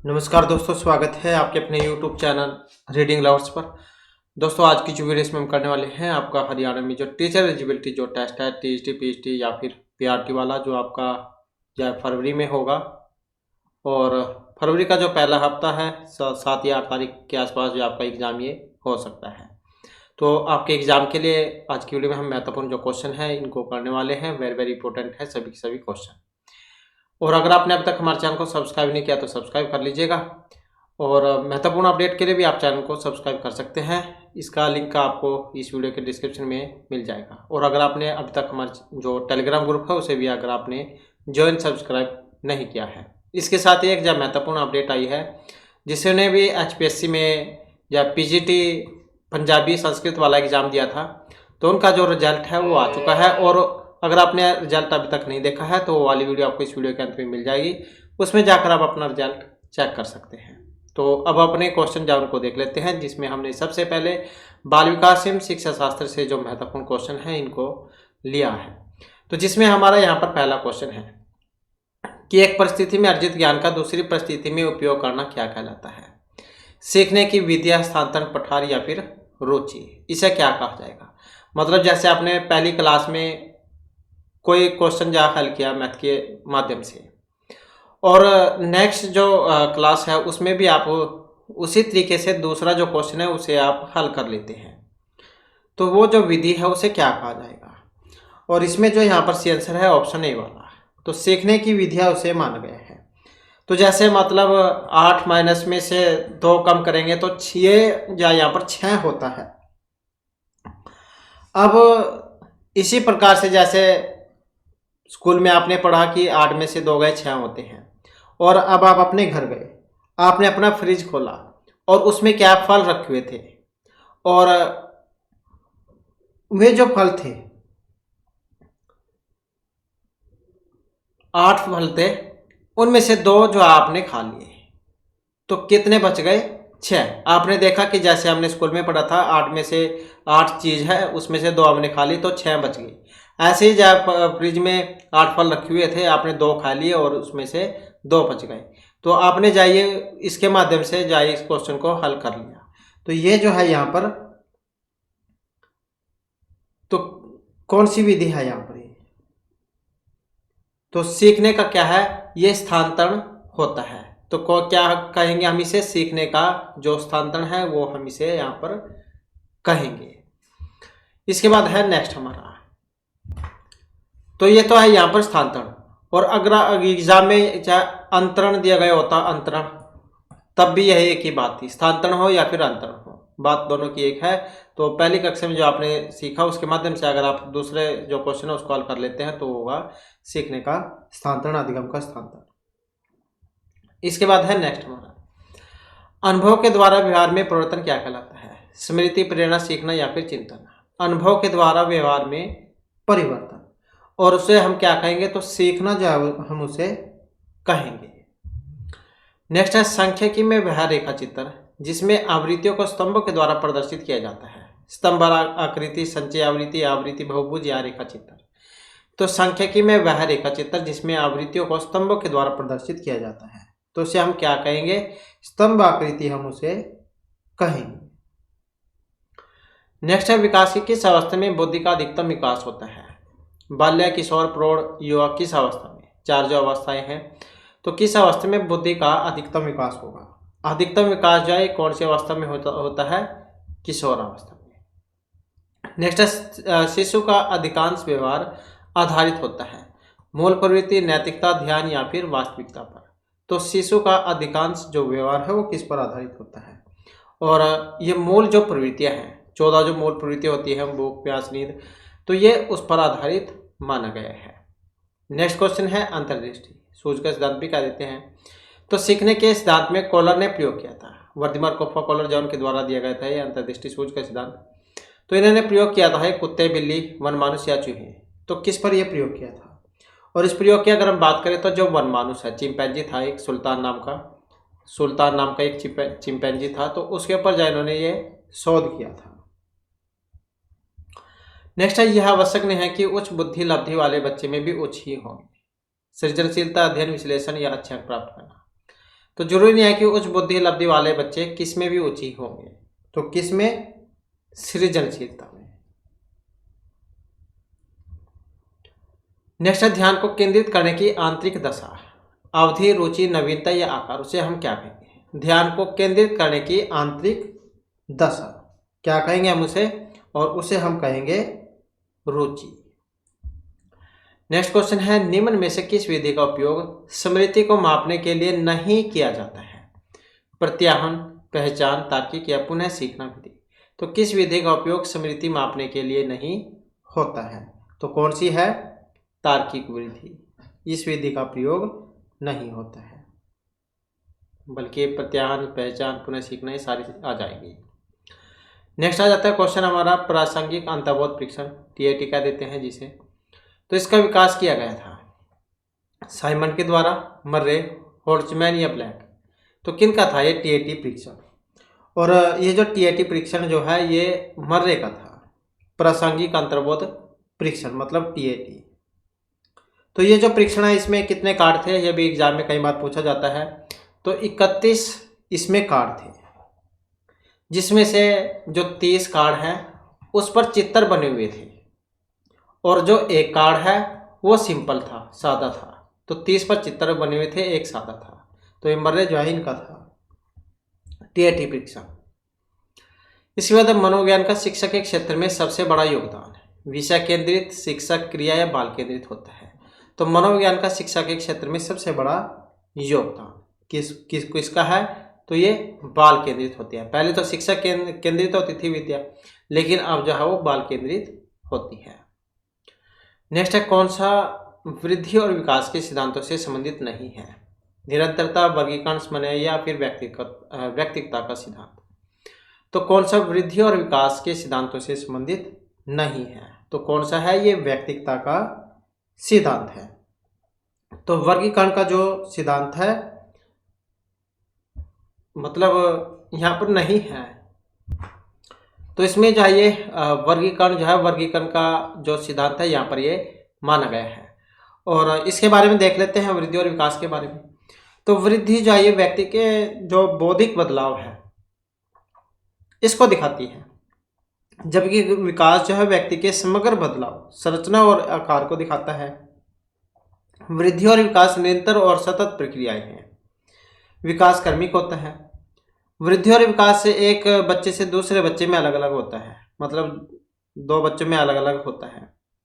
नमस्कार दोस्तों, स्वागत है आपके अपने YouTube चैनल रीडिंग लवर्स पर। दोस्तों, आज की जो वीडियो इसमें हम करने वाले हैं, आपका हरियाणा में जो टीचर एलिजिबिलिटी जो टेस्ट है टीएसटी पीएचटी या फिर पीआरटी वाला, जो आपका या फरवरी में होगा। और फरवरी का जो पहला हफ्ता है 7 या 8 तारीख के आसपास जो आपका एग्ज़ाम ये हो सकता है। तो आपके एग्ज़ाम के लिए आज की वीडियो में हम महत्वपूर्ण जो क्वेश्चन हैं इनको करने वाले हैं। वेरी वेरी इंपॉर्टेंट है सभी के सभी क्वेश्चन। और अगर आपने अब तक हमारे चैनल को सब्सक्राइब नहीं किया तो सब्सक्राइब कर लीजिएगा। और महत्वपूर्ण अपडेट के लिए भी आप चैनल को सब्सक्राइब कर सकते हैं। इसका लिंक आपको इस वीडियो के डिस्क्रिप्शन में मिल जाएगा। और अगर आपने अब तक हमारे जो टेलीग्राम ग्रुप है उसे भी अगर आपने ज्वाइन सब्सक्राइब नहीं किया है। इसके साथ ही एक जब महत्वपूर्ण अपडेट आई है, जिसने भी एचपीएससी में या पीजीटी पंजाबी संस्कृत वाला एग्ज़ाम दिया था, तो उनका जो रिजल्ट है वो आ चुका है। और अगर आपने रिजल्ट अभी तक नहीं देखा है तो वो वाली वीडियो आपको इस वीडियो के अंत में मिल जाएगी। उसमें जाकर आप अपना रिजल्ट चेक कर सकते हैं। तो अब अपने क्वेश्चन जो उनको देख लेते हैं, जिसमें हमने सबसे पहले बाल विकास एवं शिक्षा शास्त्र से जो महत्वपूर्ण क्वेश्चन है इनको लिया है। तो जिसमें हमारा यहाँ पर पहला क्वेश्चन है कि एक परिस्थिति में अर्जित ज्ञान का दूसरी परिस्थिति में उपयोग करना क्या कहलाता है। सीखने की विद्या, हस्तांतरण, पठार या फिर रुचि, इसे क्या कहा जाएगा। मतलब जैसे आपने पहली क्लास में कोई क्वेश्चन जा हल किया मैथ के माध्यम से, और नेक्स्ट जो क्लास है उसमें भी आप उसी तरीके से दूसरा जो क्वेश्चन है उसे आप हल कर लेते हैं, तो वो जो विधि है उसे क्या कहा जाएगा। और इसमें जो यहाँ पर सी आंसर है ऑप्शन ए वाला, तो सीखने की विधिया उसे माना गया है। तो जैसे मतलब 8 माइनस में से 2 कम करेंगे तो 6 या यहाँ पर 6 होता है। अब इसी प्रकार से जैसे स्कूल में आपने पढ़ा कि 8 में से 2 गए 6 होते हैं, और अब आप अपने घर गए, आपने अपना फ्रिज खोला और उसमें क्या फल रखे हुए थे, और वे जो फल थे 8 फल थे, उनमें से 2 जो आपने खा लिए, तो कितने बच गए 6। आपने देखा कि जैसे हमने स्कूल में पढ़ा था 8 में से 8 चीज़ है, उसमें से 2 आपने खा ली तो 6 बच गई। ऐसे ही जब फ्रिज में 8 फल रखे हुए थे, आपने 2 खा लिए और उसमें से 2 बच गए, तो आपने जाइए इसके माध्यम से जाइए इस क्वेश्चन को हल कर लिया। तो ये जो है यहाँ पर, तो कौन सी विधि है यहाँ पर, तो सीखने का क्या है, ये स्थानांतरण होता है। तो क्या कहेंगे हम इसे, सीखने का जो स्थानांतरण है वो हम इसे यहाँ पर कहेंगे। इसके बाद है नेक्स्ट हमारा, तो ये तो है यहाँ पर स्थानांतरण। और अगर एग्जाम में चाहे अंतरण दिया गया होता, अंतरण, तब भी यही एक ही बात थी, स्थानांतरण हो या फिर अंतरण हो, बात दोनों की एक है। तो पहली कक्षा में जो आपने सीखा उसके माध्यम से अगर आप दूसरे जो क्वेश्चन है उसको हल कर लेते हैं तो होगा सीखने का स्थानांतरण, अधिगम का स्थानांतरण। इसके बाद है नेक्स्ट हमारा, अनुभव के द्वारा व्यवहार में परिवर्तन क्या कहलाता है। स्मृति, प्रेरणा, सीखना या फिर चिंतन। अनुभव के द्वारा व्यवहार में परिवर्तन, और उसे हम क्या कहेंगे, तो सीखना जो है हम उसे कहेंगे। नेक्स्ट है सांख्यिकी में वह रेखा चित्र जिसमें आवृत्तियों को स्तंभों के द्वारा प्रदर्शित किया जाता है। स्तंभ आकृति, संचय आवृत्ति, आवृत्ति बहुभुज या रेखा चित्र। तो सांख्यिकी में वह रेखा चित्र जिसमें आवृत्तियों को स्तंभों के द्वारा प्रदर्शित किया जाता है, तो उसे हम क्या कहेंगे, स्तंभ आकृति हम उसे कहेंगे। नेक्स्ट है विकास की किस अवस्था में बुद्धि का अधिकतम विकास होता है। बाल्य, किशोर, प्रौढ़, युवा, किस अवस्था में। 4 जो अवस्थाएं हैं, तो किस अवस्था में बुद्धि का अधिकतम विकास होगा। अधिकतम विकास जो है कौन सी अवस्था में होता है, किशोर अवस्था में। नेक्स्ट है शिशु का अधिकांश व्यवहार आधारित होता है मूल प्रवृत्ति, नैतिकता, ध्यान या फिर वास्तविकता पर। तो शिशु का अधिकांश जो व्यवहार है वो किस पर आधारित होता है, और ये मूल जो प्रवृत्तियां हैं 14 जो मूल प्रवृत्तियां होती हैं, भूख, प्यास, नींद, तो ये उस पर आधारित माना गया है। नेक्स्ट क्वेश्चन है अंतर्दृष्टि, सूझ का सिद्धांत भी कह देते हैं। तो सीखने के सिद्धांत में कॉलर ने प्रयोग किया था, वर्दिमर, कोफा, कॉलर, जॉन के द्वारा दिया गया था ये अंतर्दृष्टि सूझ का सिद्धांत। तो इन्होंने प्रयोग किया था कुत्ते, बिल्ली, वनमानुष या चूहे। तो किस पर यह प्रयोग किया था, और इस प्रयोग की अगर हम बात करें तो जो वनमानुष है, चिंपैंजी था एक, सुल्तान नाम का एक चिंपैंजी था, तो उसके ऊपर जो इन्होंने ये शोध किया था। नेक्स्ट है यह आवश्यक नहीं है कि उच्च बुद्धि लब्धि वाले बच्चे में भी उच्च ही होंगे। सृजनशीलता, अध्ययन, विश्लेषण या अच्छे अंक प्राप्त करना। तो जरूरी नहीं है कि उच्च बुद्धि लब्धि वाले बच्चे किस में भी ऊंची होंगे, तो किस में? सृजनशीलता में। नेक्स्ट है ध्यान को केंद्रित करने की आंतरिक दशा, अवधि, रुचि, नवीनता या आकार, उसे हम क्या कहेंगे? ध्यान को केंद्रित करने की आंतरिक दशा क्या कहेंगे हम उसे? और उसे हम कहेंगे रुचि। नेक्स्ट क्वेश्चन है निम्न में से किस विधि का उपयोग स्मृति को मापने के लिए नहीं किया जाता है? प्रत्याहन, पहचान, तार्किक या पुनः सीखना विधि। तो किस विधि का उपयोग स्मृति मापने के लिए नहीं होता है? तो कौन सी है? तार्किक विधि। इस विधि का प्रयोग नहीं होता है, बल्कि प्रत्याहन, पहचान, पुनः सीखना ये सारी आ जाएगी। नेक्स्ट आ जाता है क्वेश्चन हमारा प्रासंगिक अंतर्बोध परीक्षण, टीआईटी कह देते हैं जिसे। तो इसका विकास किया गया था साइमन के द्वारा, मर्रे, होल्ट्जमैन या ब्लैक। तो किन का था ये टीआईटी परीक्षण? और ये जो टीआईटी परीक्षण जो है ये मर्रे का था, प्रासंगिक अंतर्बोध परीक्षण मतलब टीआईटी। तो ये जो परीक्षण है इसमें कितने कार्ड थे, ये भी एग्जाम में कई बार पूछा जाता है। तो 31 इसमें कार्ड थे, जिसमें से जो 30 कार्ड हैं उस पर चित्र बने हुए थे, और जो एक कार्ड है वो सिंपल था, सादा था। तो 30 पर चित्र बने हुए थे, एक सादा था। तो ये मर्रे जो है इनका था टीआईटी परीक्षण। इसके बाद मनोविज्ञान का शिक्षा के क्षेत्र में सबसे बड़ा योगदान, विषय केंद्रित, शिक्षक, क्रिया या बाल केंद्रित होता है। तो मनोविज्ञान का शिक्षा के क्षेत्र में सबसे बड़ा योगदान किसका है? तो ये बाल केंद्रित होती है। पहले तो शिक्षक केंद्रित होती थी विद्या, लेकिन अब जो है वो बाल केंद्रित होती है। नेक्स्ट है कौन सा वृद्धि और विकास के सिद्धांतों से संबंधित नहीं है? निरंतरता, वर्गीकरण, समन्वय या फिर व्यक्तिगतता का सिद्धांत। तो कौन सा वृद्धि और विकास के सिद्धांतों से संबंधित नहीं है? तो कौन सा है? ये व्यक्तिगतता का सिद्धांत है। तो वर्गीकरण का जो सिद्धांत है मतलब यहाँ पर नहीं है, तो इसमें जो है ये वर्गीकरण जो है, वर्गीकरण का जो सिद्धांत है यहाँ पर ये माना गया है। और इसके बारे में देख लेते हैं वृद्धि और विकास के बारे में। तो वृद्धि जो है ये व्यक्ति के जो बौद्धिक बदलाव है इसको दिखाती है, जबकि विकास जो है व्यक्ति के समग्र बदलाव, संरचना और आकार को दिखाता है। वृद्धि और विकास निरंतर और सतत प्रक्रियाएं हैं। विकास क्रमिक होता है। वृद्धि और विकास से एक बच्चे से दूसरे बच्चे में अलग अलग होता है, मतलब 2 बच्चों में अलग अलग होता है।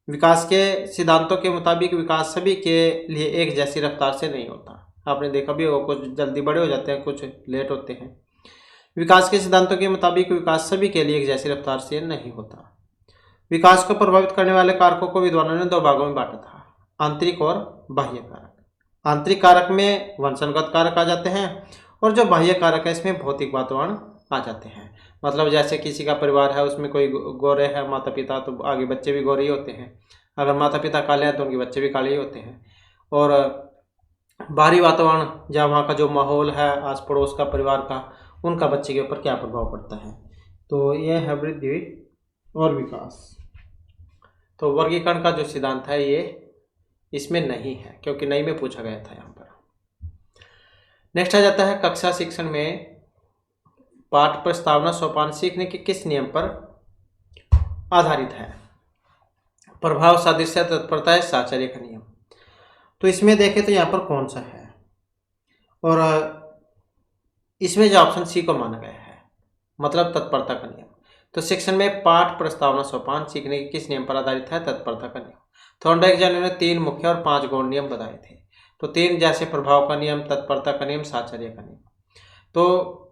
विकास के सिद्धांतों के मुताबिक विकास सभी के लिए एक जैसी रफ्तार से नहीं होता। आपने देखा भी होगा, कुछ जल्दी बड़े हो जाते हैं, कुछ लेट होते हैं। विकास के सिद्धांतों के मुताबिक विकास सभी के लिए एक जैसी रफ्तार से नहीं होता। विकास को प्रभावित करने वाले कारकों को विद्वानों ने 2 भागों में बांटा था, आंतरिक और बाह्य कारक। आंतरिक कारक में वंशगत कारक आ जाते हैं, और जो बाह्य कारक है इसमें भौतिक वातावरण आ जाते हैं। मतलब जैसे किसी का परिवार है, उसमें कोई गोरे है माता पिता, तो आगे बच्चे भी गोरे ही होते हैं। अगर माता पिता काले हैं तो उनके बच्चे भी काले ही होते हैं। और बाहरी वातावरण, जहाँ वहाँ का जो माहौल है, आस पड़ोस का, परिवार का, उनका बच्चे के ऊपर क्या प्रभाव पड़ता है। तो यह है वृद्धि और विकास। तो वर्गीकरण का जो सिद्धांत है ये इसमें नहीं है, क्योंकि नहीं में पूछा गया था यहाँ पर। नेक्स्ट आ जाता है कक्षा शिक्षण में पाठ प्रस्तावना सोपान सीखने के किस नियम पर आधारित है? प्रभाव, सादृश्य, तत्परता है, साहचर्य का नियम। तो इसमें देखें तो यहाँ पर कौन सा है, और इसमें जो ऑप्शन सी को माना गया है, मतलब तत्परता का नियम। तो शिक्षण में पाठ प्रस्तावना सोपान सीखने के किस नियम पर आधारित है? तत्परता का नियम। थॉर्नडाइक ने 3 मुख्य और 5 गौण नियम बताए थे। तो 3 जैसे प्रभाव का नियम, तत्परता का नियम, साहचर्य का नियम। तो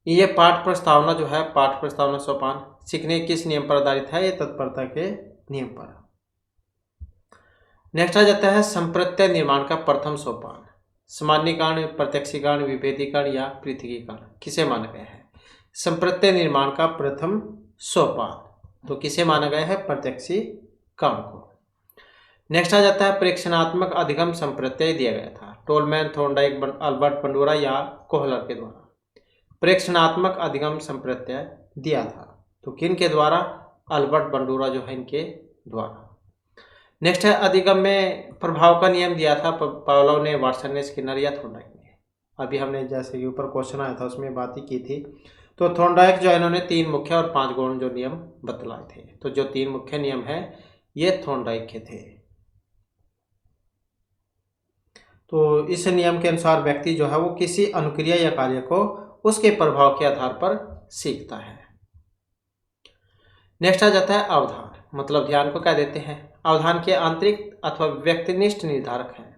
ये पाठ प्रस्तावना जो है, पाठ प्रस्तावना सोपान सीखने किस नियम पर आधारित है? ये तत्परता के नियम पर। नेक्स्ट आ जाता है संप्रत्यय निर्माण का प्रथम सोपान, सामान्यीकरण, प्रत्यक्षीकरण, विभेदीकरण या पृथकीकरण किसे माना गया है? संप्रत्यय निर्माण का प्रथम सोपान तो किसे माना गया है? प्रत्यक्षीकरण को। नेक्स्ट आ जाता है प्रेक्षणात्मक अधिगम संप्रत्यय दिया गया था, टोलमैन, थॉर्नडाइक, अल्बर्ट बंडूरा या कोहलर के द्वारा। प्रेक्षणात्मक अधिगम संप्रत्यय दिया था, तो किन के द्वारा? अल्बर्ट बंडूरा जो है इनके द्वारा। नेक्स्ट है अधिगम में प्रभाव का नियम दिया था पावलोव ने, वाटसन ने, स्किनर या थॉर्नडाइक ने। अभी हमने जैसे कि ऊपर क्वेश्चन आया था उसमें बात ही की थी। तो थॉर्नडाइक जो है इन्होंने 3 मुख्य और 5 गौण जो नियम बतलाए थे। तो जो 3 मुख्य नियम है ये थॉर्नडाइक के थे। तो इस नियम के अनुसार व्यक्ति जो है वो किसी अनुक्रिया या कार्य को उसके प्रभाव के आधार पर सीखता है। नेक्स्ट आ जाता है अवधान, मतलब ध्यान को क्या देते हैं। अवधान के आंतरिक अथवा व्यक्तिनिष्ठ निर्धारक हैं।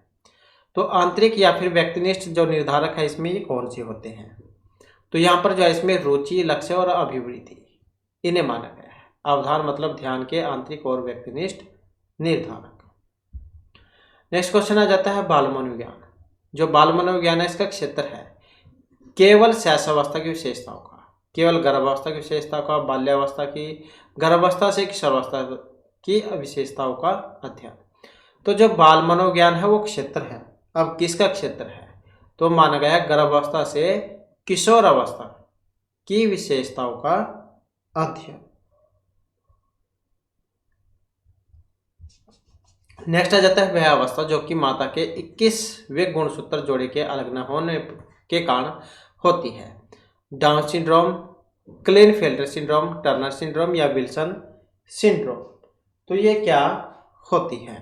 तो आंतरिक या फिर व्यक्तिनिष्ठ जो निर्धारक है इसमें ये कौन से होते हैं। तो यहाँ पर जो है इसमें रुचि, लक्ष्य और अभिवृत्ति इन्हें माना गया है। अवधान मतलब ध्यान के आंतरिक और व्यक्तिनिष्ठ निर्धारक। नेक्स्ट क्वेश्चन आ जाता है बाल मनोविज्ञान। जो बाल मनोविज्ञान है इसका क्षेत्र है केवल शैशवावस्था की विशेषताओं का, केवल गर्भावस्था की विशेषताओं का, बाल्यावस्था की, गर्भावस्था से किशोरावस्था की विशेषताओं का अध्ययन। तो जो बाल मनोविज्ञान है वो क्षेत्र है। अब किसका क्षेत्र है, तो माना गया है गर्भावस्था से किशोर अवस्था की विशेषताओं का अध्ययन। नेक्स्ट आ जाता है वह अवस्था जो कि माता के 21वें गुणसूत्र जोड़े के अलग न होने के कारण होती है। Down syndrome, Klinefelter syndrome, Turner syndrome या विल्सन सिंड्रोम। तो ये क्या होती है,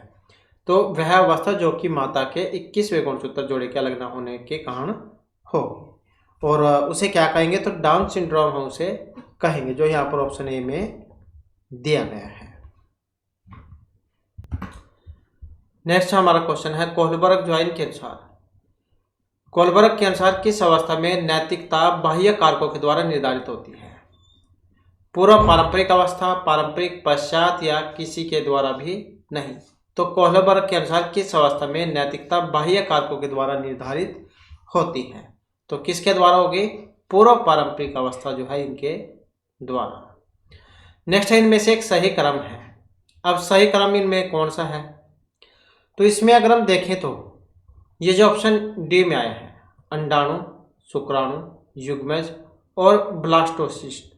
तो वह अवस्था जो कि माता के 21वें गुणसूत्र जोड़े के अलग न होने के कारण होगी। और उसे क्या कहेंगे, तो डाउन सिंड्रोम हम उसे कहेंगे, जो यहाँ पर ऑप्शन ए में दिया गया है। नेक्स्ट हमारा क्वेश्चन है कोहलबर्ग ज्वाइन के अनुसार, कोहलबर्ग के अनुसार किस अवस्था में नैतिकता बाह्य कारकों के द्वारा निर्धारित होती है। पूर्व पारंपरिक अवस्था, पारंपरिक, पश्चात या किसी के द्वारा भी नहीं। तो कोहलबर्ग के अनुसार किस अवस्था में नैतिकता बाह्य कारकों के द्वारा निर्धारित होती है, तो किसके द्वारा होगी, पूर्व पारंपरिक अवस्था जो है इनके द्वारा। नेक्स्ट है इनमें से एक सही क्रम है। अब सही क्रम इनमें कौन सा है, तो इसमें अगर हम देखें तो ये जो ऑप्शन डी में आया है अंडाणु, शुक्राणु, युग्मज और ब्लास्टोसिस्ट,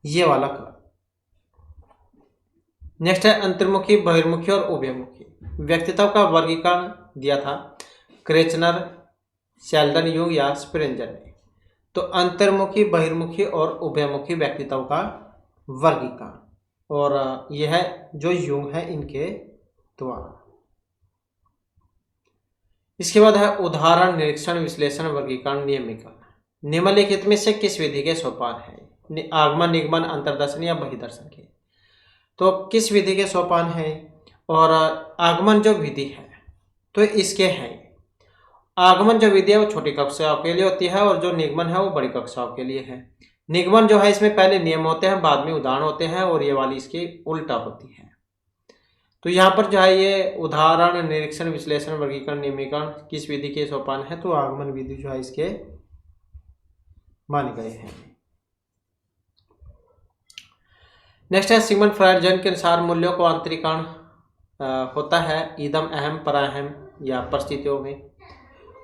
ये वाला क्रम। नेक्स्ट है अंतर्मुखी, बहिर्मुखी और उभयमुखी। व्यक्तित्व का वर्गीकरण दिया था क्रेचनर, शेल्डन यूंग या स्प्रेंजर ने। तो अंतर्मुखी, बहिर्मुखी और उभयमुखी व्यक्तित्व का वर्गीकरण, और यह जो यूंग है इनके द्वारा। इसके बाद है उदाहरण, निरीक्षण, विश्लेषण, वर्गीकरण, नियमीकरण। निम्नलिखित में से किस विधि के सोपान है, आगमन, निगमन, अंतर्दर्शन या बहिर्दर्शन के। तो किस विधि के सोपान है, और आगमन जो विधि है तो इसके हैं। आगमन जो विधि है वो छोटी कक्षाओं के लिए होती है, और जो निगमन है वो बड़ी कक्षाओं के लिए है। निगमन जो है इसमें पहले नियम होते हैं, बाद में उदाहरण होते हैं, और ये वाली इसकी उल्टा होती है। तो यहाँ पर जो है ये उदाहरण, निरीक्षण, विश्लेषण, वर्गीकरण, नियमीकरण किस विधि के सोपान है, तो आगमन विधि जो है इसके माने गए हैं। नेक्स्ट है सिगमंड फ्राइड जन के अनुसार मूल्यों को आंतरिकरण होता है इदम, अहम, पराहम या परिस्थितियों में।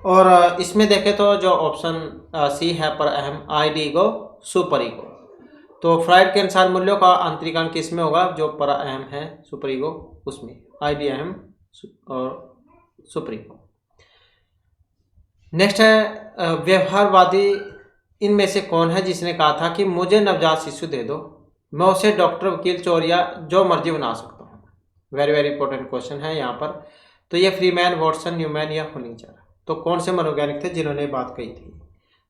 और इसमें देखें तो जो ऑप्शन सी है पर अहम, आईडी ईगो, सुपर ईगो। तो फ्राइड के अनुसार मूल्यों का आंतरिकरण किस में होगा, जो पर अहम है, सुपर ईगो उसमें, आईडी, अहम और सुपर ईगो। नेक्स्ट है व्यवहारवादी इनमें से कौन है जिसने कहा था कि मुझे नवजात शिशु दे दो, मैं उसे डॉक्टर, वकील, चोर या जो मर्जी बना सकता हूँ। वेरी वेरी इंपॉर्टेंट क्वेश्चन है यहाँ पर। तो ये फ्रीमैन, वॉटसन, न्यूमैन या होलिंगर। तो कौन से मनोवैज्ञानिक थे जिन्होंने बात कही थी,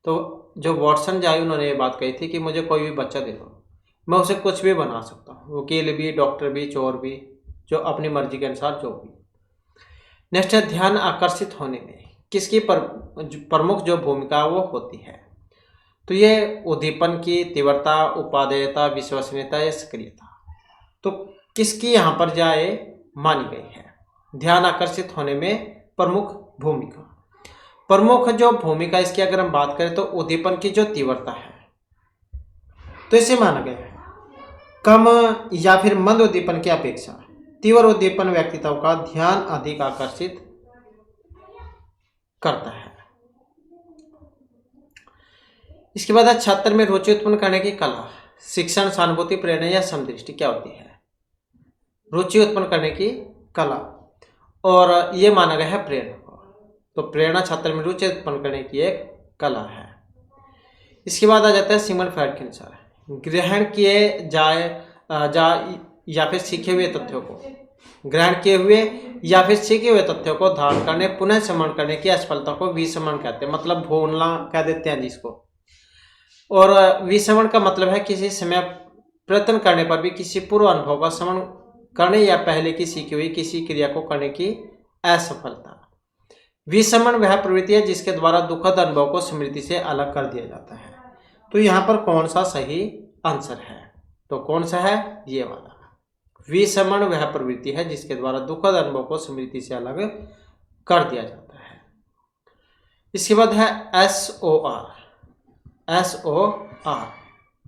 तो जो वॉटसन जो है उन्होंने ये बात कही थी कि मुझे कोई भी बच्चा दे दो, मैं उसे कुछ भी बना सकता हूँ, वकील भी, डॉक्टर भी, चोर भी, जो अपनी मर्जी के अनुसार जो भी। नेक्स्ट है ध्यान आकर्षित होने में किसकी प्रमुख जो भूमिका वो होती है, तो ये उद्दीपन की तीव्रता, उपादेयता, विश्वसनीयता या सक्रियता। तो किसकी यहाँ पर जाए मानी गई है, ध्यान आकर्षित होने में प्रमुख भूमिका। प्रमुख जो भूमिका इसकी अगर हम बात करें तो उद्दीपन की जो तीव्रता है, तो इसे माना गया है कम या फिर मंद उद्दीपन की अपेक्षा तीव्र उद्दीपन व्यक्तित्व का ध्यान अधिक आकर्षित करता है। इसके बाद छात्र में रुचि उत्पन्न करने की कला, शिक्षण, सहानुभूति, प्रेरणा या समदृष्टि क्या होती है, रुचि उत्पन्न करने की कला, और ये माना गया है प्रेरणा को। तो प्रेरणा छात्र में रुचि उत्पन्न करने की एक कला है। इसके बाद आ जाता है सिमन फ्राइड के अनुसार, ग्रहण किए जाए या फिर सीखे हुए तथ्यों को, ग्रहण किए हुए या फिर सीखे हुए तथ्यों को धारण करने पुनः स्मरण करने की असफलता को विस्मरण कहते हैं, मतलब भूलना कह देते हैं जिसको। और विस्मरण का मतलब है किसी समय प्रयत्न करने पर भी किसी पूर्व अनुभव का स्मरण करने या पहले की सीखी हुई किसी क्रिया को करने की असफलता। विस्मरण वह प्रवृत्ति है जिसके द्वारा दुखद अनुभव को स्मृति से अलग कर दिया जाता है। तो यहाँ पर कौन सा सही आंसर है? तो कौन सा है? ये वाला। विस्मरण वह प्रवृत्ति है जिसके द्वारा दुखद अनुभव को स्मृति से अलग कर दिया जाता है। इसके बाद है SOR। SOR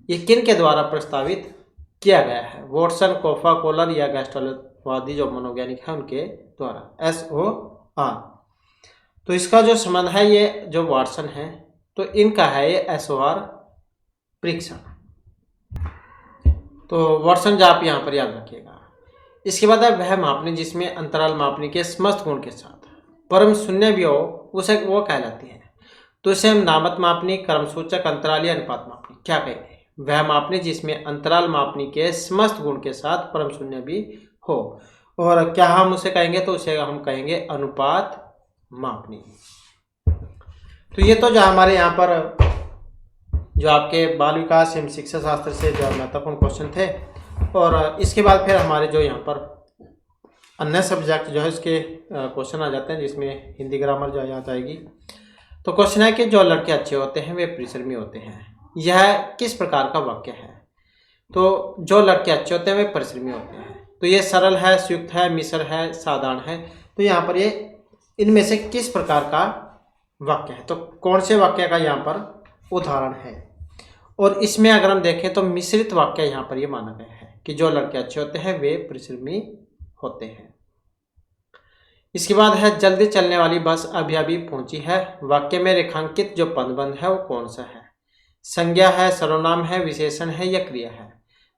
ये किन के द्वारा प्रस्तावित किया गया है? वॉटसन, कोफा, कोलर या गैस्टल्टवादी जो मनोवैज्ञानिक है उनके द्वारा। SOR तो इसका जो संबंध है ये जो वॉटसन है तो इनका है ये SOR परीक्षण। तो वॉटसन जो आप यहाँ पर याद रखिएगा। इसके बाद है वह मापनी जिसमें अंतराल मापनी के समस्त गुण के साथ परम शून्य भी हो उसे वो कहलाती है। तो इसे हम नामत मापनी, क्रमसूचक, अंतराल या अनुपात मापनी क्या कहेंगे? वह मापनी जिसमें अंतराल मापनी के समस्त गुण के साथ परम शून्य भी हो। और क्या हम उसे कहेंगे? तो उसे हम कहेंगे अनुपात मापनी। तो ये तो जो हमारे यहाँ पर जो आपके बाल विकास एवं शिक्षा शास्त्र से जो महत्वपूर्ण क्वेश्चन थे। और इसके बाद फिर हमारे जो यहाँ पर अन्य सब्जेक्ट जो है इसके क्वेश्चन आ जाते हैं जिसमें हिंदी ग्रामर जो यहाँ जाएगी। तो क्वेश्चन है कि जो लड़के अच्छे होते हैं वे परिश्रमी होते हैं, यह किस प्रकार का वाक्य है? तो जो लड़के अच्छे होते हैं वे परिश्रमी होते हैं, तो ये सरल है, संयुक्त है, मिश्र है, साधारण है। तो यहाँ पर ये इनमें से किस प्रकार का वाक्य है? तो कौन से वाक्य का यहाँ पर उदाहरण है? और इसमें अगर हम देखें तो मिश्रित वाक्य यहाँ पर ये माना गया है कि जो लड़के अच्छे होते हैं वे परिश्रमी होते हैं। इसके बाद है जल्दी चलने वाली बस अभी अभी पहुंची है, वाक्य में रेखांकित जो पदबंध है वो कौन सा है? संज्ञा है, सर्वनाम है, विशेषण है या क्रिया है?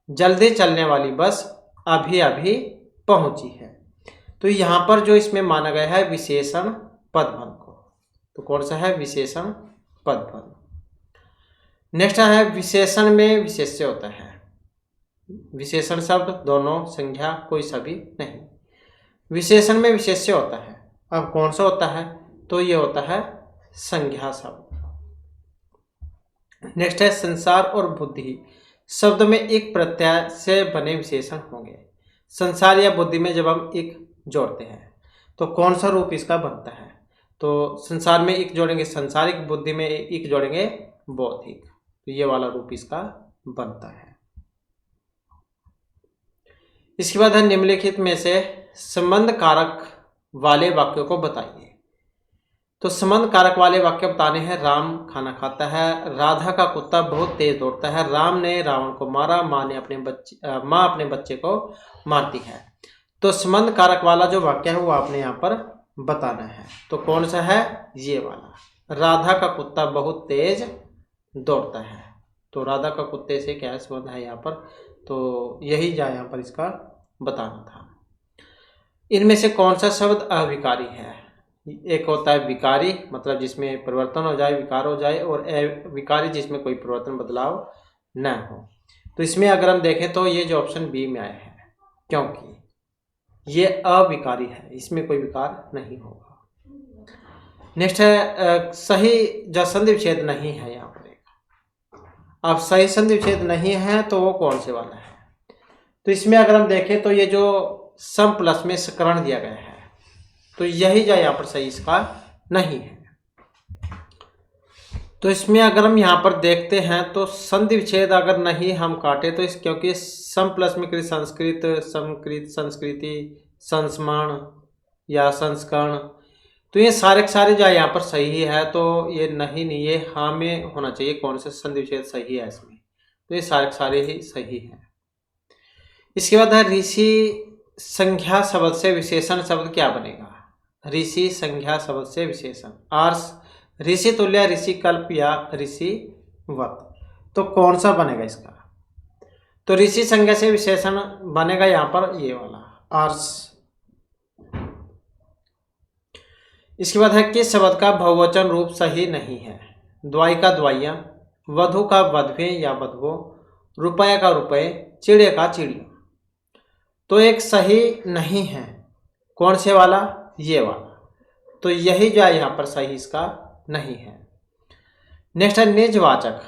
जल्दी चलने वाली बस अभी अभी पहुंची है, तो यहाँ पर जो इसमें माना गया है विशेषण पदबंध को। तो कौन सा है? विशेषण पदबंध। नेक्स्ट है विशेषण में विशेष्य होता है। विशेषण शब्द दोनों, संज्ञा कोई सभी नहीं। विशेषण में विशेष्य होता है। अब कौन सा होता है? तो ये होता है संज्ञा शब्द। नेक्स्ट है संसार और बुद्धि शब्द में एक प्रत्यय से बने विशेषण होंगे। संसार या बुद्धि में जब हम एक जोड़ते हैं तो कौन सा रूप इसका बनता है? तो संसार में एक जोड़ेंगे संसारिक, बुद्धि में एक जोड़ेंगे बौद्धिक, तो ये वाला रूप इसका बनता है। इसके बाद है निम्नलिखित में से संबंध कारक वाले वाक्यों को बताइए। तो संबंध कारक वाले वाक्य बताने हैं। राम खाना खाता है, राधा का कुत्ता बहुत तेज दौड़ता है, राम ने रावण को मारा, माँ अपने बच्चे को मारती है। तो संबंध कारक वाला जो वाक्य है वो आपने यहाँ पर बताना है। तो कौन सा है? ये वाला, राधा का कुत्ता बहुत तेज दौड़ता है। तो राधा का कुत्ते से क्या संबंध है यहाँ पर? तो यही जा यहाँ पर इसका बताना था। इनमें से कौन सा शब्द अविकारी है? एक होता है विकारी, मतलब जिसमें परिवर्तन हो जाए, विकार हो जाए, और अविकारी जिसमें कोई परिवर्तन बदलाव न हो। तो इसमें अगर हम देखें तो ये जो ऑप्शन बी में आया है, क्योंकि ये अविकारी है, इसमें कोई विकार नहीं होगा। नेक्स्ट है सही जो संधि विच्छेद नहीं है यहाँ पर। अब सही संधि विच्छेद नहीं है तो वो कौन से वाला है? तो इसमें अगर हम देखें तो ये जो सम प्लस में सकरण दिया गया है तो यही जो यहाँ पर सही इसका नहीं है। तो इसमें अगर हम यहाँ पर देखते हैं तो संधि विच्छेद अगर नहीं हम काटे तो इस, क्योंकि सम प्लस में कृत संस्कृत, समकृत, संस्कृति, संस्मरण या संस्करण, तो ये सारे के सारे जो यहाँ पर सही है। तो ये नहीं ये हाँ में होना चाहिए कौन सा संधि विच्छेद सही है इसमें। तो ये सारे के सारे ही सही है। इसके बाद है ऋषि संज्ञा शब्द से विशेषण शब्द क्या बनेगा? ऋषि संज्ञा शब्द से विशेषण आर्ष, ऋषि तुल्य, ऋषि कल्प या ऋषि वत। तो कौन सा बनेगा इसका? तो ऋषि संज्ञा से विशेषण बनेगा यहाँ पर ये वाला आर्ष। इसके बाद है किस शब्द का बहुवचन रूप सही नहीं है? द्वाई का द्वाइया, वधु का वधवे या वधवो, रुपये का रुपये, चिड़े का चिड़िया। तो एक सही नहीं है, कौन से वाला? ये वाला। तो यही जो है यहाँ पर सही इसका नहीं है। नेक्स्ट है निजवाचक।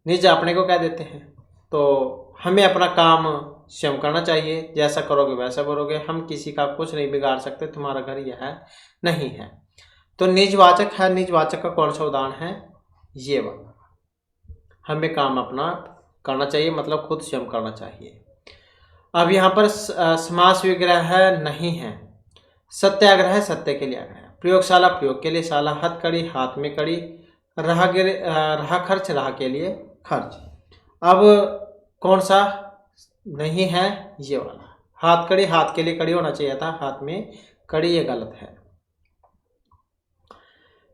निज अपने को क्या देते हैं, तो हमें अपना काम स्वयं करना चाहिए, जैसा करोगे वैसा करोगे, हम किसी का कुछ नहीं बिगाड़ सकते, तुम्हारा घर यह नहीं है। तो निजवाचक है, निजवाचक का कौन सा उदाहरण है? ये वाला। हमें काम अपना करना चाहिए, मतलब खुद स्वयं करना चाहिए। अब यहाँ पर समास विग्रह नहीं है। सत्याग्रह है, सत्य के लिए आग्रह। प्रयोगशाला, प्रयोग के लिए शाला। हथकड़ी, हाथ में कड़ी। रहा खर्च, रहा के लिए खर्च। अब कौन सा नहीं है? ये वाला। हाथ कड़ी, हाथ के लिए कड़ी होना चाहिए था, हाथ में कड़ी, ये गलत है।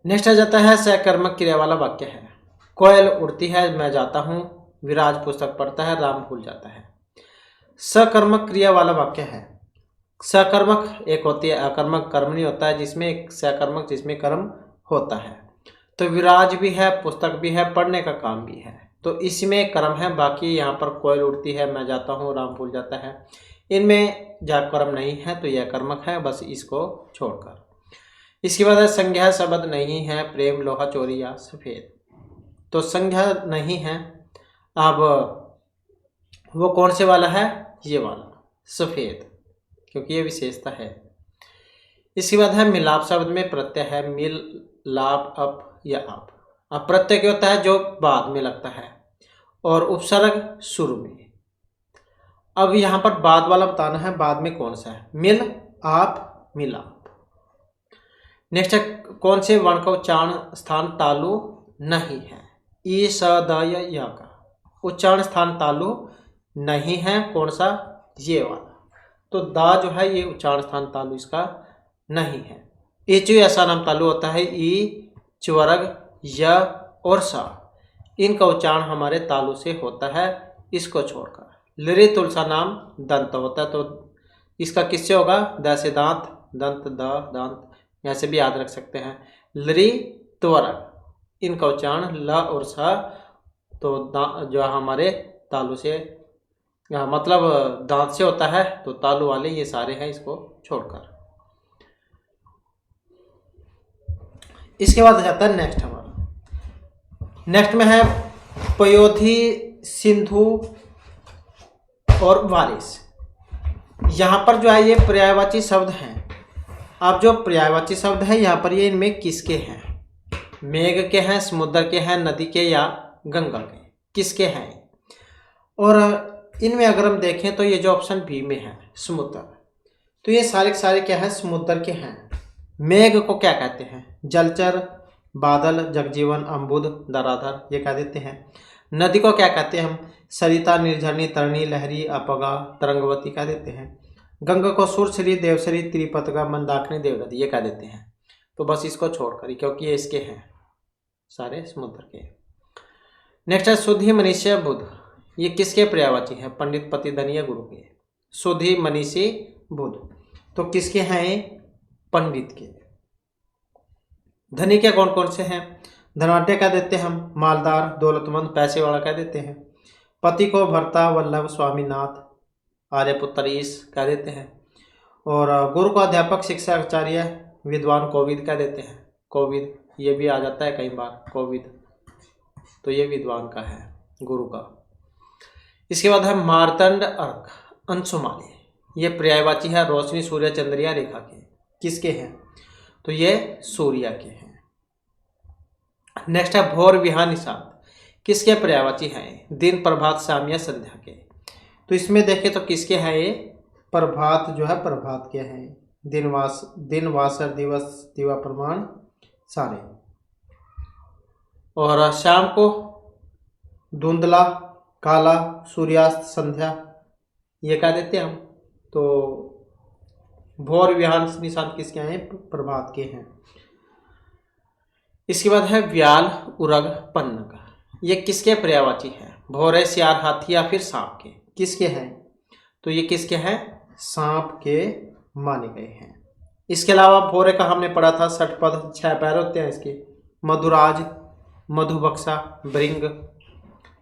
नेक्स्ट आ जाता है सकर्मक क्रिया वाला वाक्य है। कोयल उड़ती है, मैं जाता हूँ। विराज पुस्तक पढ़ता है, राम भूल जाता है। सकर्मक क्रिया वाला वाक्य है। सकर्मक एक होती है, अकर्मक कर्मणी होता है, जिसमें एक सकर्मक जिसमें कर्म होता है। तो विराज भी है, पुस्तक भी है, पढ़ने का काम भी है, तो इसमें कर्म है। बाकी यहाँ पर कोयल उड़ती है, मैं जाता हूँ, राम भूल जाता है, इनमें जब कर्म नहीं है तो यह कर्मक है, बस इसको छोड़कर। इसके बाद संज्ञा शब्द नहीं है। प्रेम, लोहा, चोरी या सफेद। तो संज्ञा नहीं है। अब वो कौन से वाला है? ये वाला, सफेद, क्योंकि ये विशेषता है। इसके बाद है मिलाप शब्द में प्रत्यय है। मिल, लाप, अप या आप। अब प्रत्यय क्या होता है? जो बाद में लगता है, और उपसर्ग शुरू में। अब यहाँ पर बाद वाला बताना है, बाद में कौन सा है? मिल, आप, मिलाप। नेक्स्ट है कौन से वर्ण का उच्चारण स्थान तालु नहीं है? ई, स, द या य का उच्चारण स्थान तालु नहीं है, कौन सा? ये वाला। तो दा जो है ये उच्चारण स्थान तालु इसका नहीं है। इचु ऐसा नाम तालु होता है। ई, च्वर्ग, य और सा, इनका उच्चारण हमारे तालु से होता है, इसको छोड़कर। लिरि तुलसा नाम दंत होता है, तो इसका किससे होगा? द से दांत, दंत, द, दांत, ऐसे भी याद रख सकते हैं। लिरि, त्वरग, इनका उच्चारण ल और स, तो जो हमारे तालु से मतलब दांत से होता है, तो तालु वाले ये सारे हैं, इसको छोड़कर। इसके बाद आ जाता है नेक्स्ट हमारा। नेक्स्ट में है पयोधी, सिंधु और वारिस। यहाँ पर जो है ये पर्यायवाची शब्द हैं। अब जो पर्यायवाची शब्द है यहाँ पर ये इनमें किसके हैं? मेघ के हैं, समुद्र के हैं, नदी के या गंगा के, किसके हैं? और इनमें अगर हम देखें तो ये जो ऑप्शन बी में है समुद्र, तो ये सारे के सारे क्या है? समुद्र के हैं। मेघ को क्या कहते हैं? जलचर, बादल, जगजीवन, अम्बुद, दराधर, ये कह देते हैं। नदी को क्या कहते हैं हम? सरिता, निर्झरणी, तरणी, लहरी, अपगा, तरंगवती कह देते हैं। गंगा को सुरसरी, देवसरी, त्रिपतगा, मंदाकिनी, देवनदी, ये कह देते हैं। तो बस इसको छोड़कर, क्योंकि ये इसके हैं, सारे समुद्र के। नेक्स्ट है शुद्धि, मनीषी, बुध। ये किसके पर्यायवाची है? पंडित, पति, धनी या गुरु के। शुद्धि, मनीषी, बुध, तो किसके हैं? पंडित के। धनी के कौन कौन से हैं? धनाढ्य कह देते हैं हम, मालदार, दौलतमंद, पैसे वाला कह देते हैं। पति को भर्ता, वल्लभ, स्वामीनाथ, आर्यपुत्र, ईश कह देते हैं। और गुरु को अध्यापक, शिक्षा, आचार्य, विद्वान, कोविद कह देते हैं। कोविद, ये भी आ जाता है कई बार, कोविद, तो ये विद्वान का है, गुरु का। इसके बाद है मार्तंड, अर्क, अंशुमाली, ये पर्यायवाची है। रोशनी, सूर्य, चंद्रिया, रेखा के, किसके हैं? तो ये सूर्य के हैं। नेक्स्ट है भोर, बिहान, निशांत, किसके पर्यायवाची हैं? दिन, प्रभात, शाम या संध्या के। तो इसमें देखें तो किसके हैं ये? प्रभात जो है, प्रभात के हैं। दिन, वासर, दिवस, दिवा, प्रमाण, सारे। और शाम को धुंधला, काला, सूर्यास्त, संध्या, ये कह देते हैं हम। तो भोर, बिहान, निशांत किसके हैं? प्रभात के हैं। इसके बाद है व्याल, उरग, पन्नग, ये किसके पर्यायवाची है? भोरे, सियार, हाथी या फिर सांप के, किसके हैं? तो ये किसके हैं? सांप के माने गए हैं। इसके अलावा भोरे का हमने पढ़ा था षटपद, 6 पैर होते हैं इसके। मधुराज, मधुबक्सा, भृंग,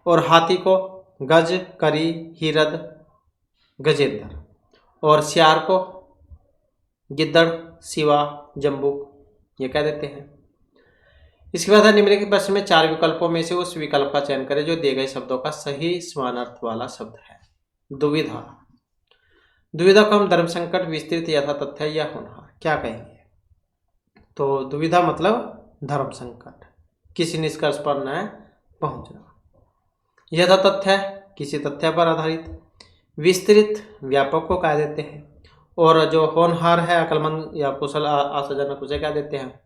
और हाथी को गज, करी, हिरद, गजेंद्र, और सियार को गिद्दड़, सिवा, जम्बूक ये कह देते हैं। इसके बाद निम्नलिखित प्रश्न में 4 विकल्पों में से उस विकल्प का चयन करें जो दिए गए शब्दों का सही समानार्थ वाला शब्द है। दुविधा, दुविधा को हम धर्म संकट, विस्तृत, यथा तथ्य या होनहार क्या कहेंगे? तो दुविधा मतलब धर्म संकट, किसी निष्कर्ष पर न पहुंचना। यथा तथ्य किसी तथ्य पर आधारित, विस्तृत व्यापक को कह देते हैं, और जो होनहार है अक्लमंद या कुशल आशाजनक उसे कह देते हैं।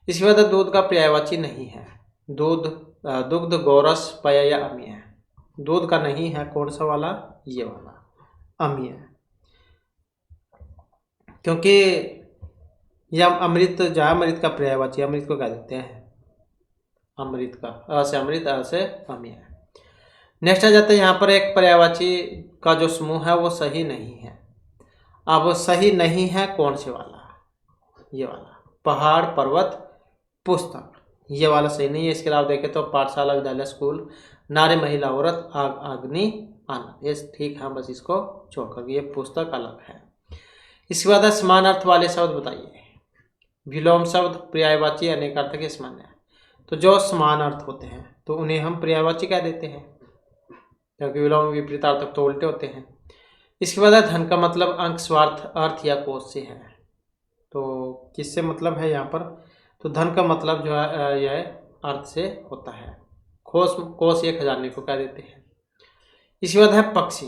इसके बाद दूध का पर्यायवाची नहीं है। दूध दुग्ध, गोरस, पय या अम्य है। दूध का नहीं है कौन सा वाला? ये वाला अम्य है, क्योंकि यह अमृत जो है अमृत का पर्यायवाची, अमृत को कह देते हैं अमृत का, अ से अमृत, अ से अम्य है। नेक्स्ट आ जाता है यहाँ पर एक पर्यायवाची का जो समूह है वो सही नहीं है। अब सही नहीं है कौन से वाला? ये वाला पहाड़, पर्वत, पुस्तक, ये वाला सही नहीं है। इसके अलावा देखें तो पाठशाला, विद्यालय, स्कूल, नारी, महिला, औरत, आग, अग्नि, आनंद, ये ठीक है, बस इसको छोड़कर ये पुस्तक अलग है। इसके बाद समान अर्थ वाले शब्द बताइए। विलोम शब्द पर्यायवाची अनेकार्थक सामान्य है, तो जो समान अर्थ होते हैं तो उन्हें हम पर्यायवाची कह देते हैं, क्योंकि विलोम विपरीतार्थक तो उल्टे होते हैं। इसके बाद धन का मतलब अंक, स्वार्थ, अर्थ या कोश से है। तो किससे मतलब है यहाँ पर? तो धन का मतलब जो है यह अर्थ से होता है। कोश ये खजाने को कह देते हैं। इसके बाद है पक्षी,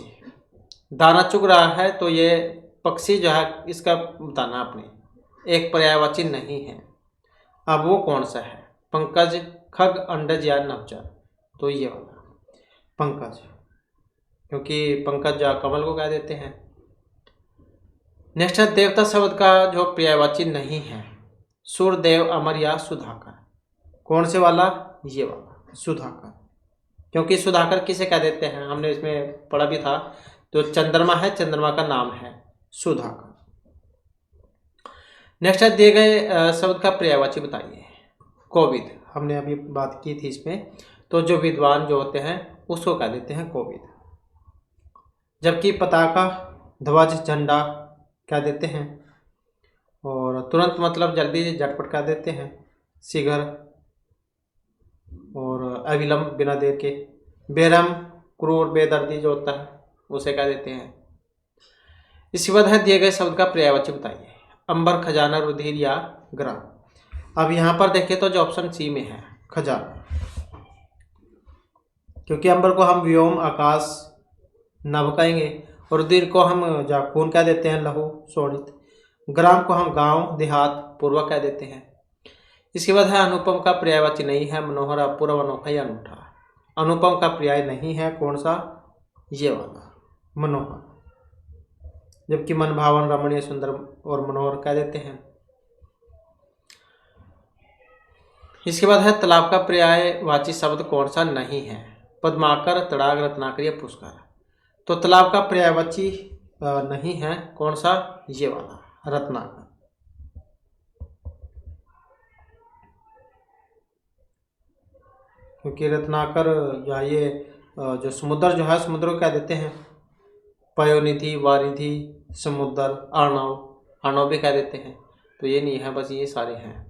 दाना चुग रहा है, तो ये पक्षी जो है इसका दाना अपने एक पर्यायवाची नहीं है। अब वो कौन सा है? पंकज, खग, अंडज या नवचर, तो ये वाला पंकज, क्योंकि पंकज जो कमल को कह देते हैं। नेक्स्ट है देवता शब्द का जो पर्यायवाची नहीं है। सूर्यदेव, अमर या सुधाकर, कौन से वाला? ये वाला सुधाकर, क्योंकि सुधाकर किसे कह देते हैं? हमने इसमें पढ़ा भी था, तो चंद्रमा है, चंद्रमा का नाम है सुधाकर। नेक्स्ट है दिए गए शब्द का पर्यायवाची बताइए। कोविद, हमने अभी बात की थी इसमें, तो जो विद्वान जो होते हैं उसको कह देते हैं कोविद। जबकि पताका, ध्वज, झंडा कह देते हैं, और तुरंत मतलब जल्दी, झटपट कह देते हैं शीघ्र, और अविलंब बिना देर के। बेरहम, क्रूर, बेदर्दी जो होता है उसे कह देते हैं। इसके बाद है दिए गए शब्द का पर्यायवाची बताइए। अंबर, खजाना, रुधिर या ग्राम। अब यहाँ पर देखें तो जो ऑप्शन सी में है खजाना, क्योंकि अंबर को हम व्योम, आकाश, नभ कहेंगे, और रुधिर को हम खून कह देते हैं, लहू, शोणित। ग्राम को हम गांव, देहात, पूर्वक कह देते हैं। इसके बाद है अनुपम का पर्यायवाची नहीं है। मनोहर, अपूर्व, अनोखा या अनूठा। अनुपम का पर्याय नहीं है कौन सा? ये वाला मनोहर, जबकि मनभावन, रमणीय, सुंदर और मनोहर कह देते हैं। इसके बाद है तालाब का पर्यायवाची शब्द कौन सा नहीं है? पद्माकर, तड़ाग, रत्नाकर या पुष्कर। तो तालाब का पर्यायवाची नहीं है कौन सा? ये वाला रत्नाकर, क्योंकि रत्नाकर जो है ये जो समुद्र जो है समुद्र को कह देते हैं। पयोनिधि, वारिधि, समुद्र, अर्णव, अर्णव भी कह देते हैं, तो ये नहीं है, बस ये सारे हैं।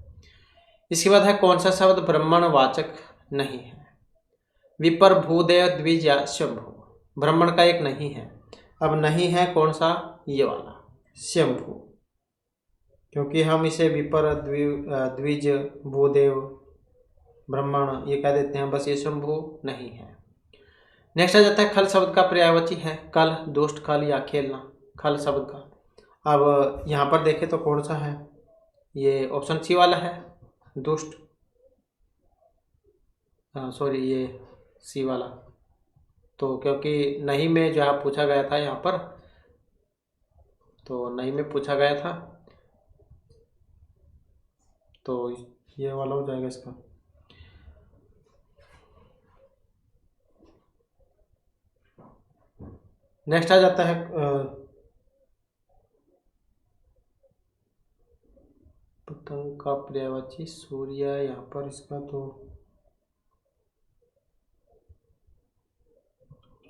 इसके बाद है कौन सा शब्द ब्राह्मण वाचक नहीं है? विपर, भूदेव, द्विज या शंभु। ब्राह्मण का एक नहीं है। अब नहीं है कौन सा? ये वाला शंभु, क्योंकि हम इसे विपर, द्विज, भूदेव, ब्राह्मण ये कह देते हैं, बस ये शंभु नहीं है। नेक्स्ट आ जाता है खल शब्द का पर्यायवाची है। कल, दुष्ट, खल या खेलना, खल शब्द का। अब यहाँ पर देखें तो कौन सा है? ये ऑप्शन सी वाला है दुष्ट, सॉरी ये सी वाला, तो क्योंकि नहीं में जो है पूछा गया था यहाँ पर, तो नहीं में पूछा गया था, तो ये वाला हो जाएगा इसका। नेक्स्ट आ जाता है पतंग का पर्यायवाची सूर्य, यहाँ पर इसका तो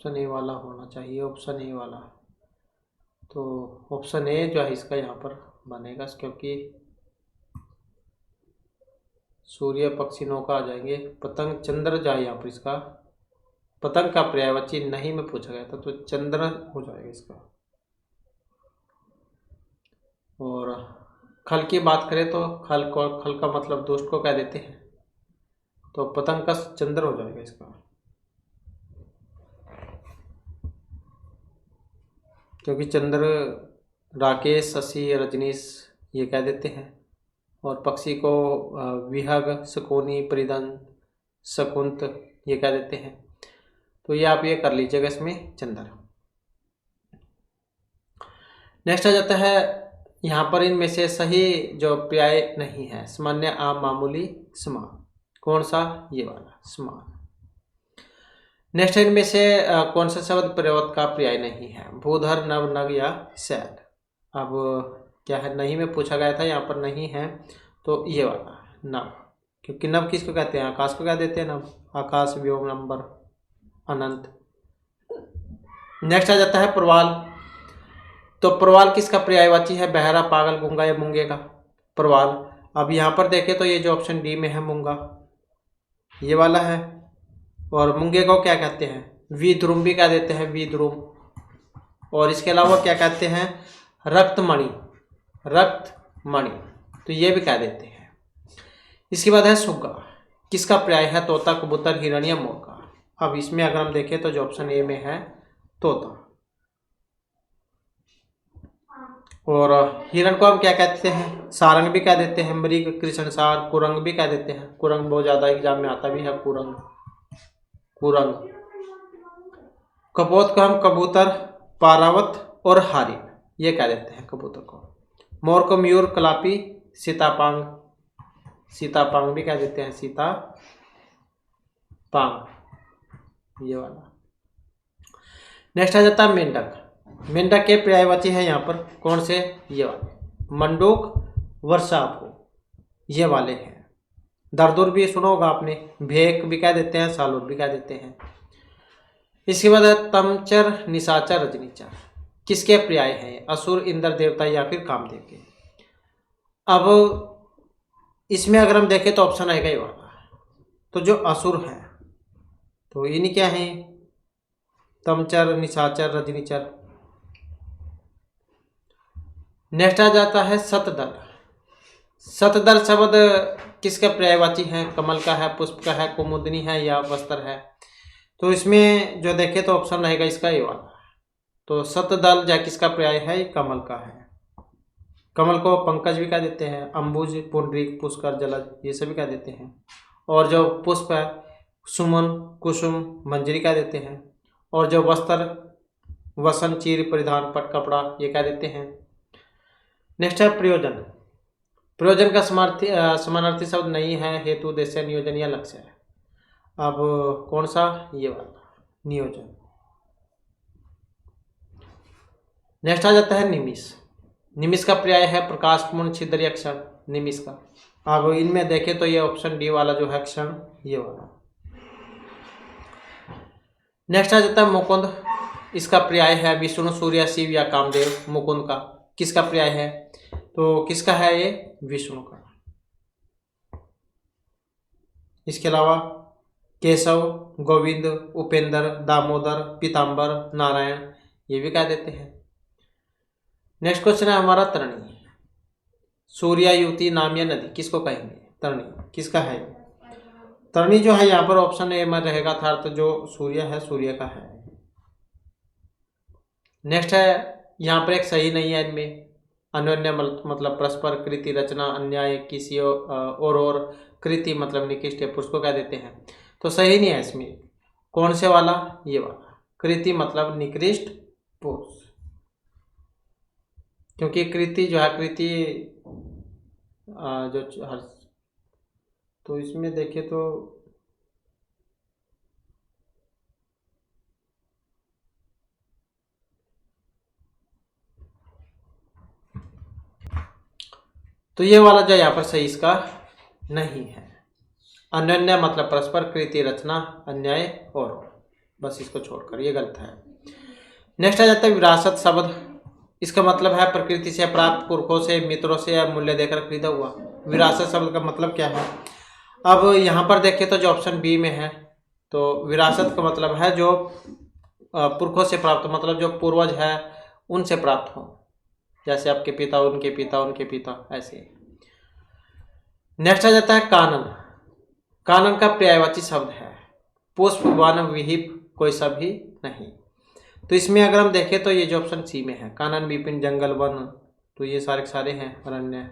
ऑप्शन ए वाला होना चाहिए, ऑप्शन ए वाला। तो ऑप्शन ए जो है इसका यहाँ पर बनेगा, क्योंकि सूर्य पक्षी नौका आ जाएंगे, पतंग चंद्र जो है यहाँ पर इसका पतंग का पर्यायवाची नहीं में पूछा गया था, तो चंद्र हो जाएगा इसका। और खल की बात करें तो खल का मतलब दोस्त को क्या देते हैं, तो पतंग का चंद्र हो जाएगा इसका, क्योंकि चंद्र राकेश, शशि, रजनीश ये कह देते हैं, और पक्षी को विहग, शकुनी, परिधन, शकुंत ये कह देते हैं। तो ये आप ये कर लीजिएगा इसमें चंद्र। नेक्स्ट आ जाता है यहाँ पर इनमें से सही जो पर्याय नहीं है, सामान्य, आम, मामूली, समान। कौन सा, ये वाला समान। नेक्स्ट इनमें से कौन सा शब्द पर्यायवाची का पर्याय नहीं है, भूधर, नव, नग या शैल। अब क्या है, नहीं में पूछा गया था, यहाँ पर नहीं है, तो ये वाला नव, क्योंकि नव किसको कहते हैं, आकाश को क्या देते हैं नव, आकाश, व्योम, नंबर, अनंत। नेक्स्ट आ जाता है प्रवाल। तो प्रवाल किसका पर्यायवाची है, बहरा, पागल, गूंगा या मूंगे का प्रवाल। अब यहाँ पर देखें तो ये जो ऑप्शन डी में है मूंगा, ये वाला है। और मूंगे को क्या कहते हैं, विद्रुम भी कह देते हैं, विद्रुम। और इसके अलावा क्या कहते हैं, रक्तमणि, रक्तमणि, तो ये भी कह देते हैं। इसके बाद है सुग्गा, किसका पर्याय है, तोता, कबूतर, हिरण या मोर का। अब इसमें अगर हम देखें तो जो ऑप्शन ए में है तोता। और हिरण को हम क्या कहते हैं, सारंग भी कह देते हैं, मृग, कृष्णसार, कुरंग भी कह देते हैं। कुरंग बहुत ज्यादा एग्जाम में आता भी है, कुरंग, कुरंग। कपोत को हम कबूतर, पारावत और हारिन ये कह देते हैं कबूतर को। मोर को मयूर, कलापी, सीतापांग, सीतापांग भी कह देते हैं, सीतापांग ये वाला। नेक्स्ट आ जाता है मेंढक। मेंढक के पर्यायवाची है यहाँ पर कौन से, ये वाले, मंडूक, वर्षाभू ये वाले हैं। दरदुर भी सुना होगा आपने, भेक भी कह देते हैं, सालूर भी कह देते हैं। इसके बाद है तमचर, निशाचर, रजनीचर, किसके पर्याय हैं, असुर, इंद्र देवता या फिर कामदेव के। अब इसमें अगर हम देखें तो ऑप्शन आएगा ये वाला, तो जो असुर है तो इन्हीं क्या है, तमचर, निशाचर, रजनीचर। नेक्स्ट आ जाता है शतदल। शतदल शब्द किसका पर्यायवाची है, कमल का है, पुष्प का है, कुमुदनी है या वस्त्र है। तो इसमें जो देखे तो ऑप्शन रहेगा इसका ये वाला, तो शतदल जा किसका पर्याय है, कमल का है। कमल को पंकज भी कह देते हैं, अंबुज, पुंडरीक, पुष्कर, जलज ये सभी कह देते हैं। और जो पुष्प है, सुमन, कुसुम, मंजरी कह देते हैं। और जो वस्त्र, वसन, चीर, परिधान, पट, कपड़ा ये कह देते हैं। नेक्स्ट है प्रयोजन। प्रयोजन का समानार्थी शब्द नहीं है, हेतु, उद्देश्य, नियोजन या लक्ष्य है। अब कौन सा, ये वाला नियोजन। नेक्स्ट आ जाता है निमिष। निमिष का पर्याय है प्रकाशपूर्ण, छिद्र या क्षण, निमिष का। अब इनमें देखें तो ये ऑप्शन डी वाला जो है क्षण ये वाला। नेक्स्ट आ जाता है मुकुंद। इसका पर्याय है विष्णु, सूर्य, शिव या कामदेव। मुकुंद का किसका पर्याय है, तो किसका है ये, विष्णु का। इसके अलावा केशव, गोविंद, उपेंद्र, दामोदर, पीताम्बर, नारायण ये भी कह देते हैं। नेक्स्ट क्वेश्चन है हमारा तरणी। सूर्या, युवती, नाम या नदी किसको कहेंगे, तरणी किसका है। तरणी जो है यहाँ पर ऑप्शन ए में रहेगा था, तो जो सूर्य है सूर्य का है। नेक्स्ट है यहाँ पर एक सही नहीं है इनमें, अन्योन्य मतलब परस्पर, कृति, रचना, अन्याय, किसी और कृति मतलब निकृष्ट पुरुष को कह देते हैं। तो सही नहीं है इसमें, कौन से वाला, ये वाला, कृति मतलब निकृष्ट पुरुष। क्योंकि कृति जो है, कृति जो हर, तो इसमें देखें तो ये वाला जो यहाँ पर सही इसका नहीं है। अन्योन्य मतलब परस्पर, कृति, रचना, अन्याय और। बस इसको छोड़कर, ये गलत है। नेक्स्ट आ जाता है विरासत शब्द। इसका मतलब है प्रकृति से प्राप्त, पुरखों से, मित्रों से या मूल्य देकर खरीदा हुआ। विरासत शब्द का मतलब क्या है? अब यहाँ पर देखें तो जो ऑप्शन बी में है, तो विरासत का मतलब है जो पुरखों से प्राप्त, मतलब जो पूर्वज है उनसे प्राप्त हो, जैसे आपके पिता, उनके पिता, उनके पिता, ऐसे। नेक्स्ट आ जाता है कानन। कानन का पर्यायवाची शब्द है पुष्प, वन, विहिप, कोई सभी नहीं। तो इसमें अगर हम देखें तो ये जो ऑप्शन सी में है, कानन, विपिन, जंगल, वन, तो ये सारे सारे हैं अरण्य।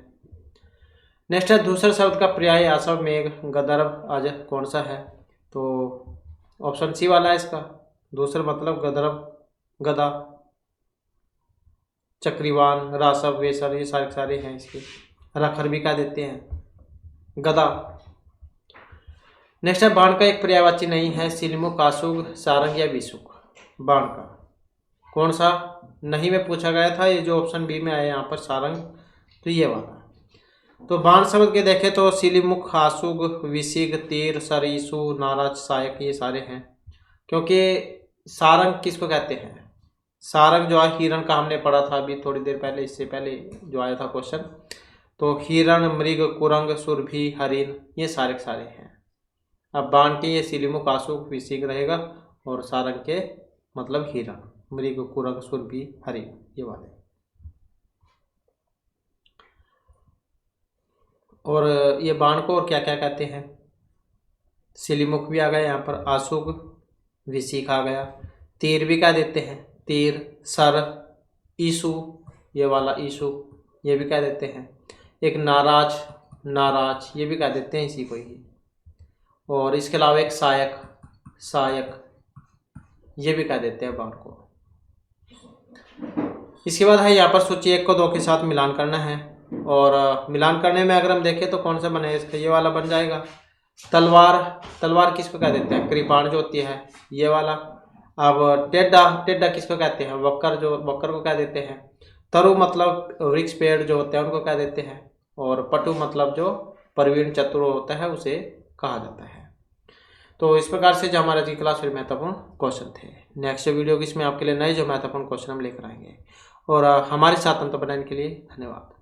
नेक्स्ट है दूसरे शब्द का पर्याय आसव, मेघ, गंधर्व, अज कौन सा है? तो ऑप्शन सी वाला है इसका। दूसरा मतलब गंधर्व, गदा, चक्रीवान, रासव, वे सारे, ये सारे सारे हैं इसके। रखर भी कह देते हैं, गदा। नेक्स्ट है बाण का एक पर्यायवाची नहीं है, सिलमुख, कासुग, सारंग या विसुक। बाण का कौन सा नहीं में पूछा गया था, ये जो ऑप्शन बी में आया यहाँ पर सारंग, तो ये वाला। तो बाण शब्द के देखें तो सिलिमुख, आसुग, विसिग, तीर, सरीसु, नाराज, सहायक, ये सारे हैं। क्योंकि सारंग किसको कहते हैं? सारंग जो है हिरण का, हमने पढ़ा था अभी थोड़ी देर पहले, इससे पहले जो आया था क्वेश्चन। तो हिरण, मृग, कुरंग, सुरभि, हरिण, ये सारे सारे हैं। अब बाण के ये सिलिमुख, आसुग, विसिग रहेगा, और सारंग के मतलब हिरण, मृग, कुरंग, सुरभि, हरिण, ये वाले। और ये बाण को और क्या क्या कहते हैं? सिलिमुख भी आ गया यहाँ पर, आसुग, विसिक आ गया, तीर भी कह देते हैं, तीर, सर, ईसु, ये वाला ईसु, ये भी कह देते हैं। एक नाराज, नाराज, ये भी कह देते हैं इसी को ही। और इसके अलावा एक सायक, सायक, ये भी कह देते हैं बाण को। इसके बाद है यहाँ पर सूची 1 को 2 के साथ मिलान करना है, और मिलान करने में अगर हम देखें तो कौन सा बनेगा इसका, ये वाला बन जाएगा। तलवार, तलवार किसको कह देते हैं? कृपाण जो होती है, ये वाला। अब टेड्डा, टेड्डा किसको कहते हैं? वक्कर, जो वक्कर को कह देते हैं। तरु मतलब वृक्ष, पेड़ जो होते हैं उनको कह देते हैं। और पटु मतलब जो प्रवीण चतुर होता है उसे कहा जाता है। तो इस प्रकार से जो हमारा जी क्लास में महत्वपूर्ण क्वेश्चन थे। नेक्स्ट वीडियो की इसमें आपके लिए नए जो महत्वपूर्ण क्वेश्चन हम लेकर आएंगे। और हमारे साथ अंत बनाने के लिए धन्यवाद।